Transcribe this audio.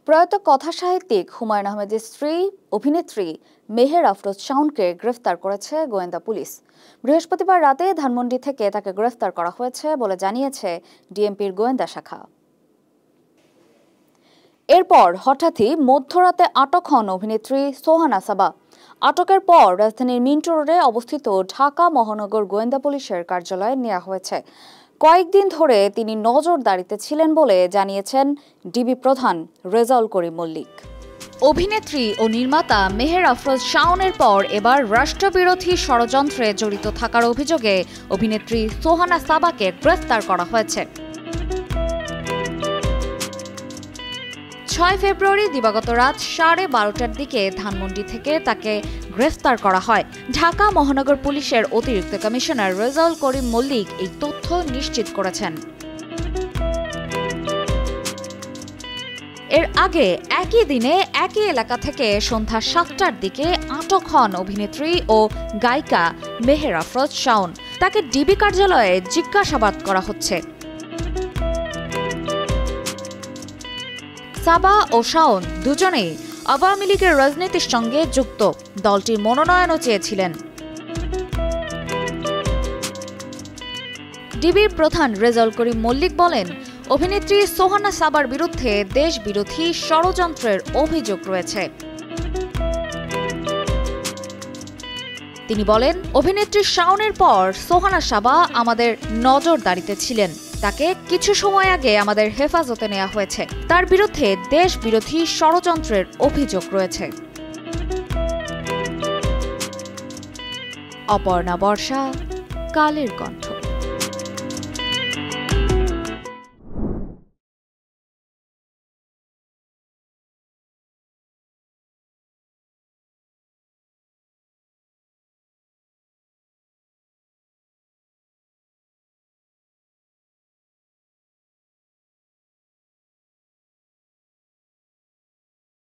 প্রয়াত কথাসাহিত্যিক হুমায়ুন আহমেদের স্ত্রী অভিনেত্রী মেহের আফরোজ শাওনকে গ্রেফতার করেছে গোয়েন্দা পুলিশ। বৃহস্পতিবার রাতে ধানমন্ডি থেকে তাকে গ্রেফতার করা হয়েছে বলে জানিয়েছে ডিএমপির গোয়েন্দা শাখা। এরপর হঠাৎই মধ্যরাতে আটক হন অভিনেত্রী সোহানা সাবা। আটকের পর রাজধানীর মিন্টো রোডে অবস্থিত ঢাকা মহানগর গোয়েন্দা পুলিশের কার্যালয়ে নেওয়া হয়েছে। কয়েকদিন ধরে তিনি নজরদারিতে ছিলেন বলে জানিয়েছেন ডিবি প্রধান রেজাউল করিম মল্লিক। অভিনেত্রী ও নির্মাতা মেহের আফরোজ শাওনের পর এবার রাষ্ট্রবিরোধী ষড়যন্ত্রে জড়িত থাকার অভিযোগে অভিনেত্রী সোহানা সাবাকে গ্রেফতার করা হয়েছে। ৬ ফেব্রুয়ারি দিবাগত রাত 12:30টার দিকে ধানমন্ডি থেকে তাকে গ্রেফতার করা হয়। ঢাকা মহানগর পুলিশের অতিরিক্ত কমিশনার রেজাউল করিম মল্লিক এই তথ্য নিশ্চিত করেছেন। এর আগে একই দিনে একই এলাকা থেকে সন্ধ্যা 7টার দিকে আটক হন অভিনেত্রী ও গায়িকা মেহের আফরোজ শাওন। তাকে ডিবি কার্যালয়ে জিজ্ঞাসাবাদ করা হচ্ছে। সাবা ও শাওন দুজনেই আওয়ামী লীগের রাজনীতির সঙ্গে যুক্ত, দলটির মনোনয়নও চেয়েছিলেন। ডিবির প্রধান রেজাউল করিম মল্লিক বলেন, অভিনেত্রী সোহানা সাবার বিরুদ্ধে দেশবিরোধী ষড়যন্ত্রের অভিযোগ রয়েছে। তিনি বলেন, অভিনেত্রী শাওনের পর সোহানা সাবা আমাদের নজরদারিতে ছিলেন। তাকে কিছু সময় আগে আমাদের হেফাজতে নেওয়া হয়েছে। তার বিরুদ্ধে দেশবিরোধী ষড়যন্ত্রের অভিযোগ রয়েছে। অপর্ণা বর্ষা, কালের কণ্ঠ।